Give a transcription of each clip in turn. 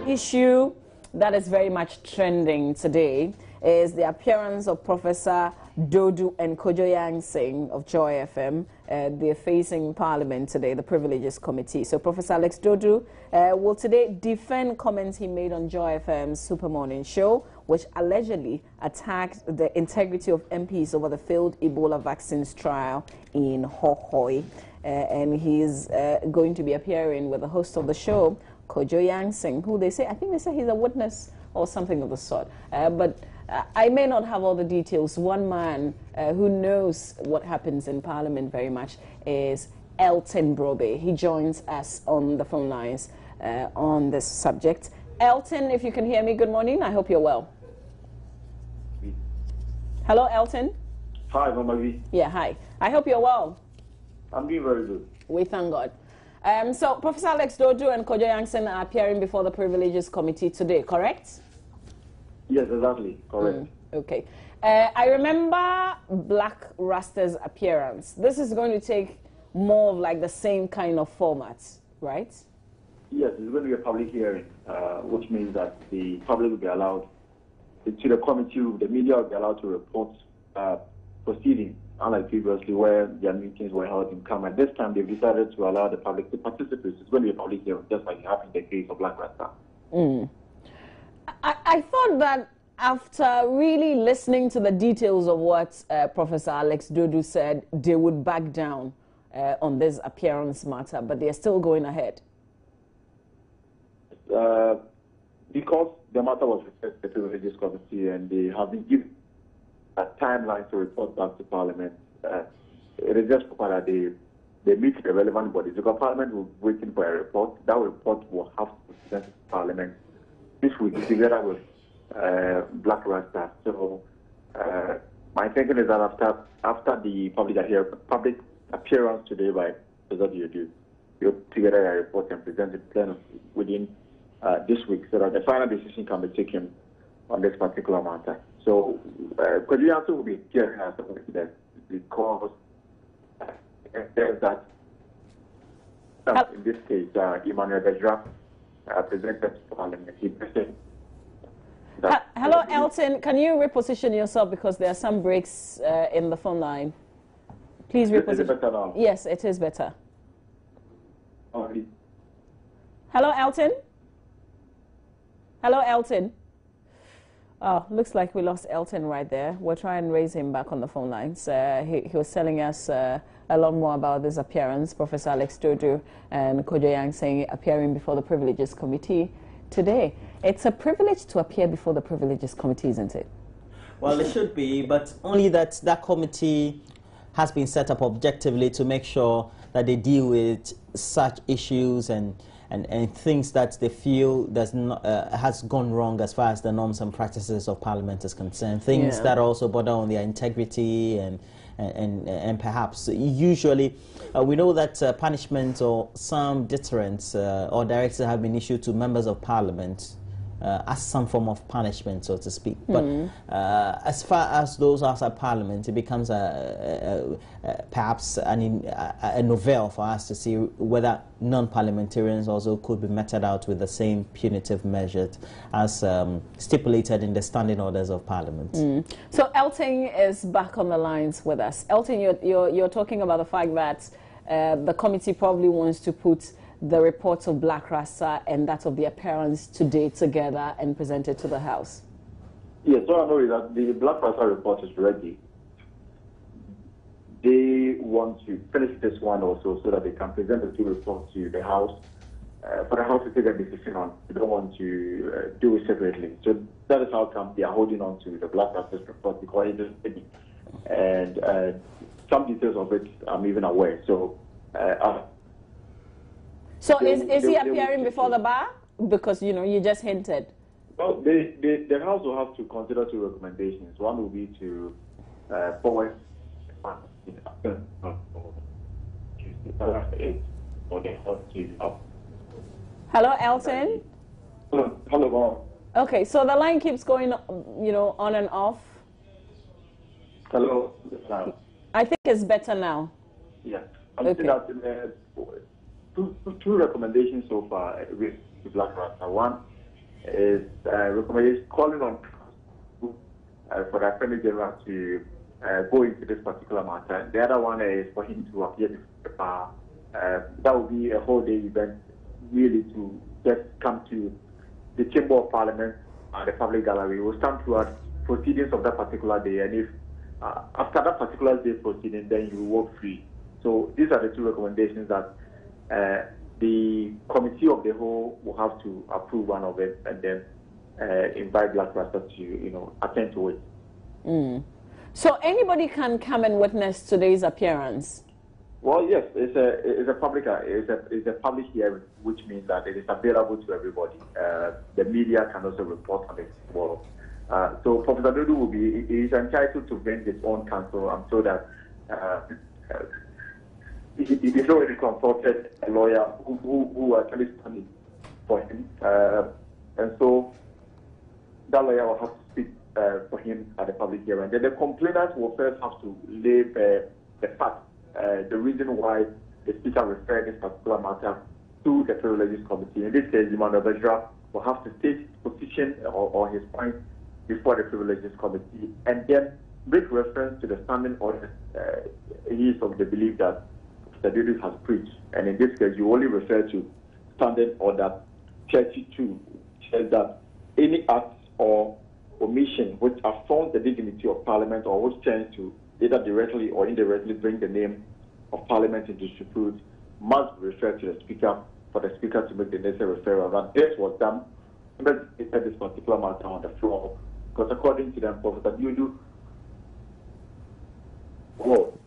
issue that is very much trending today is the appearance of Professor Dodoo and Kojo Yankson of Joy FM. They're facing Parliament today, the Privileges Committee. So Prof.Alex Dodoo will today defend comments he made on Joy FM's Super Morning Show, which allegedly attacked the integrity of MPs over the failed Ebola vaccines trial in Hohoi. And he's going to be appearing with the host of the show, Kojo Yankson, who I think they say he's a witness or something of the sort. But I may not have all the details. One man who knows what happens in Parliament very much is Elton Brobe. He joins us on the phone lines on this subject. Elton, if you can hear me, good morning. I hope you're well. Hello, Elton. Hi, Mama V. Yeah, hi. I hope you're well. I'm doing very good. We thank God. So, Prof.Alex Dodoo and Kojo Yankson are appearing before the Privileges Committee today, correct? Yes, exactly. Correct. Okay. I remember Black Rasta's appearance. This is going to take more of like the same kind of format, right? Yes, it's going to be a public hearing, which means that the public will be allowed to the committee, the media will be allowed to report proceedings, unlike previously where their meetings were held in camera. This time they've decided to allow the public to participate. It's going to be a public hearing, just like it happened in the case of Black Rasta. I thought that after really listening to the details of what Professor Alex Dodoo said, they would back down on this appearance matter, but they're still going ahead. Because the matter was referred to the Privileges Committee and they have been given a timeline to report back to Parliament, it is just required that they meet the relevant bodies. Because Parliament will be waiting for a report. That report will have to be presented to Parliament this week together with Black Rasta. So my thinking is that after the public appearance today by President Dodoo, we'll put together a report and present it plenary within this week so that the final decision can be taken on this particular matter. So Kojo Yankson will be hearing us because there's that in this case, Emmanuel presented to Parliament. Hello, Elton. Can you reposition yourself because there are some breaks in the phone line? Please reposition. Is it better now? Yes, it is better. Oh, Hello, Elton. Hello, Elton. Oh, looks like we lost Elton right there. We'll try and raise him back on the phone lines. He was telling us a lot more about this appearance, Professor Alex Dodoo and Kojo Yankson appearing before the Privileges Committee today. It's a privilege to appear before the Privileges Committee, isn't it? Well, it should be, but only that committee has been set up objectively to make sure that they deal with such issues and things that they feel has gone wrong as far as the norms and practices of Parliament is concerned. Things that also border on their integrity and perhaps usually we know that punishment or some deterrents or directives have been issued to members of Parliament as some form of punishment, so to speak. But as far as those outside Parliament, it becomes perhaps a novel for us to see whether non-parliamentarians also could be meted out with the same punitive measures as stipulated in the standing orders of Parliament. So Elton is back on the lines with us. Elton, you're talking about the fact that the committee probably wants to put the reports of Black Rasta and that of the appearance today together and present it to the House. Yes, so I know is that the Black Rasta report is ready. They want to finish this one also so that they can present the two reports to the House for the House to take a decision on. They don't want to do it separately. So that is how come they are holding on to the Black Rasta's report because it is ready. And some details of it I'm even aware. So is he appearing before the bar? Because, you just hinted. Well, the House will have to consider two recommendations. One will be to forward Hello, Elton? Hello. Okay, so the line keeps going, on and off. Hello. I think it's better now. Yes. I'm saying that two recommendations so far with Black Rasta. One is recommendation calling on for the Attorney General to go into this particular matter. The other one is for him to appear before the bar. That will be a whole day event, really, to just come to the Chamber of Parliament and the public gallery. We'll stand throughout proceedings of that particular day, and if after that particular day proceeding, then you will walk free. So these are the two recommendations that the committee of the whole will have to approve one of it, and then invite Black Rasta to, attend to it. So anybody can come and witness today's appearance? Well, yes, it's a public hearing, which means that it is available to everybody. The media can also report on it as well. So Professor Dodoo is entitled to bring his own counsel. I'm sure that he's already consulted a lawyer who actually studied for him, and so that lawyer will have to speak for him at the public hearing. Then the complainant will first have to lay the fact, the reason why the speaker referred this particular matter to the Privileges Committee. In this case, Emmanuel will have to state his position or his point before the Privileges Committee, and then make reference to the standing orders. He is of the belief that the Dodoo has preached, and in this case, you only refer to standing order 32, which says that any act or omission which affronts the dignity of Parliament or which tends to either directly or indirectly bring the name of Parliament into disrepute must refer to the Speaker for the Speaker to make the necessary referral. And this was done. Members stated this particular matter on the floor because, according to them, Professor Dodoo,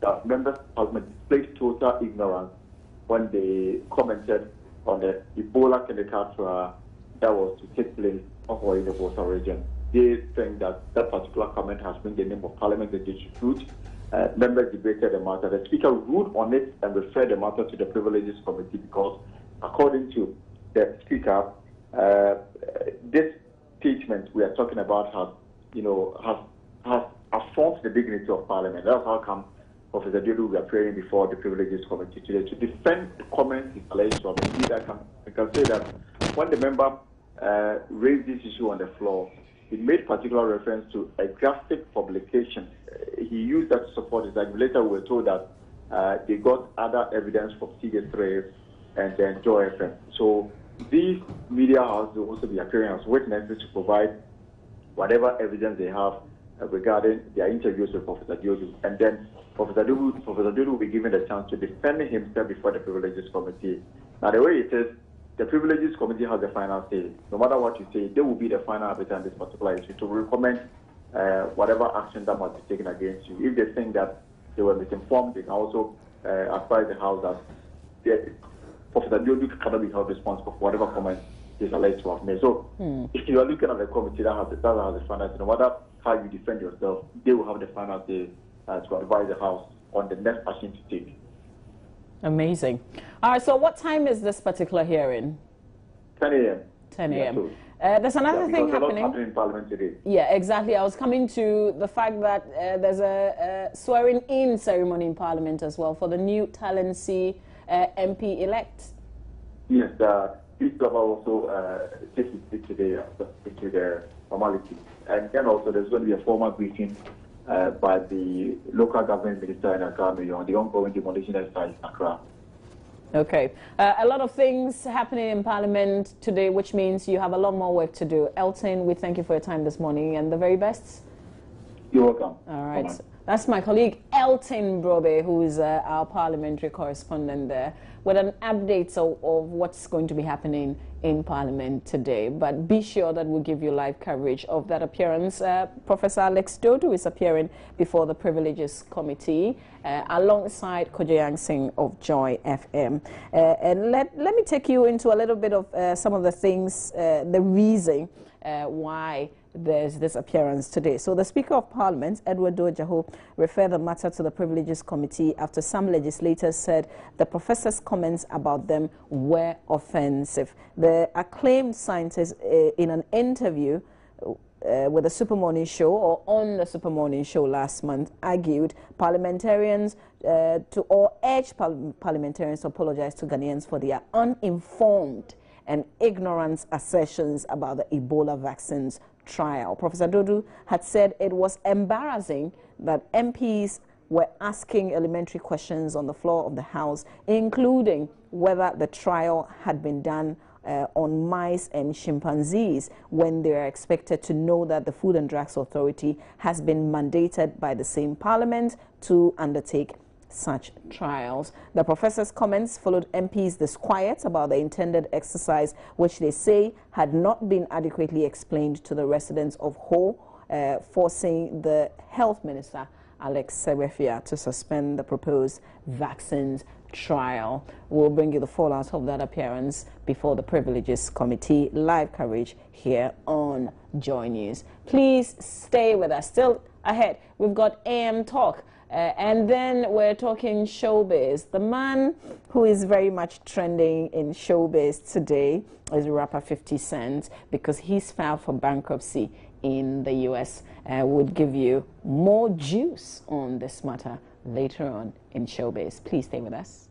that members of Parliament displayed total ignorance when they commented on the Ebola clinical trial that was to take place in the Bosa region. They think that that particular comment has been the name of Parliament into disrepute. Members debated the matter. The Speaker ruled on it and referred the matter to the Privileges Committee because, according to the Speaker, this statement we are talking about has affronted the dignity of Parliament. That's how come Professor Dodoo will be appearing before the Privileges Committee today to defend the comments he alleged from. Indeed, I can say that when the member raised this issue on the floor, he made particular reference to a graphic publication. He used that to support his argument. Later, we were told that they got other evidence from CD3 and then Joy FM. So these media houses will also be appearing as witnesses to provide whatever evidence they have regarding their interviews with Professor Dodoo. And then Professor Dodoo will be given the chance to defend himself before the Privileges Committee. Now, the way it is, the Privileges Committee has the final say. No matter what you say, they will be the final arbiter on this particular issue to recommend whatever action that must be taken against you. If they think that they were misinformed, they can also advise the House that Professor Dodoo cannot be held responsible for whatever comments he's alleged to have made. So if you are looking at the committee that has the final say, no matter how you defend yourself, they will have the final say to advise the House on the next action to take. Amazing. All right, so what time is this particular hearing? 10 a.m. 10 a.m. There's another thing happening in Parliament today. Yeah, exactly. I was coming to the fact that there's a swearing-in ceremony in Parliament as well for the new Talency MP-elect. Yes, Peace Club also takes his seat today into the formality. And then also there's going to be a formal briefing by the local government minister in Accra on the ongoing demolition exercise in Accra. Okay. A lot of things happening in Parliament today, which means you have a lot more work to do. Elton, we thank you for your time this morning and the very best. You're welcome. All right. That's my colleague Elton Brobe, who is our parliamentary correspondent there, with an update of what's going to be happening in Parliament today. But be sure that we'll give you live coverage of that appearance. Prof.Alex Dodoo is appearing before the Privileges Committee alongside Kojo Yankson of Joy FM. And let me take you into a little bit of some of the things, the reason why there's this appearance today. So the Speaker of Parliament, Edward Dojaho, referred the matter to the Privileges Committee after some legislators said the professor's comments about them were offensive. The acclaimed scientist, in an interview with the Super Morning Show, or on the Super Morning Show last month, argued parliamentarians urged parliamentarians to apologize to Ghanaians for their uninformed and ignorance assertions about the Ebola vaccines trial. Professor Dodoo had said it was embarrassing that MPs were asking elementary questions on the floor of the House, including whether the trial had been done on mice and chimpanzees, when they are expected to know that the Food and Drugs Authority has been mandated by the same Parliament to undertake such trials. The professor's comments followed MPs' disquiet about the intended exercise, which they say had not been adequately explained to the residents of Ho, forcing the Health Minister, Alex, to suspend the proposed vaccines trial. We'll bring you the fallout of that appearance before the Privileges Committee. Live coverage here on Joy News. Please stay with us. Still ahead, we've got AM Talk. And then we're talking showbiz. The man who is very much trending in showbiz today is rapper 50 Cent, because he's filed for bankruptcy in the U.S. Would give you more juice on this matter later on in showbiz. Please stay with us.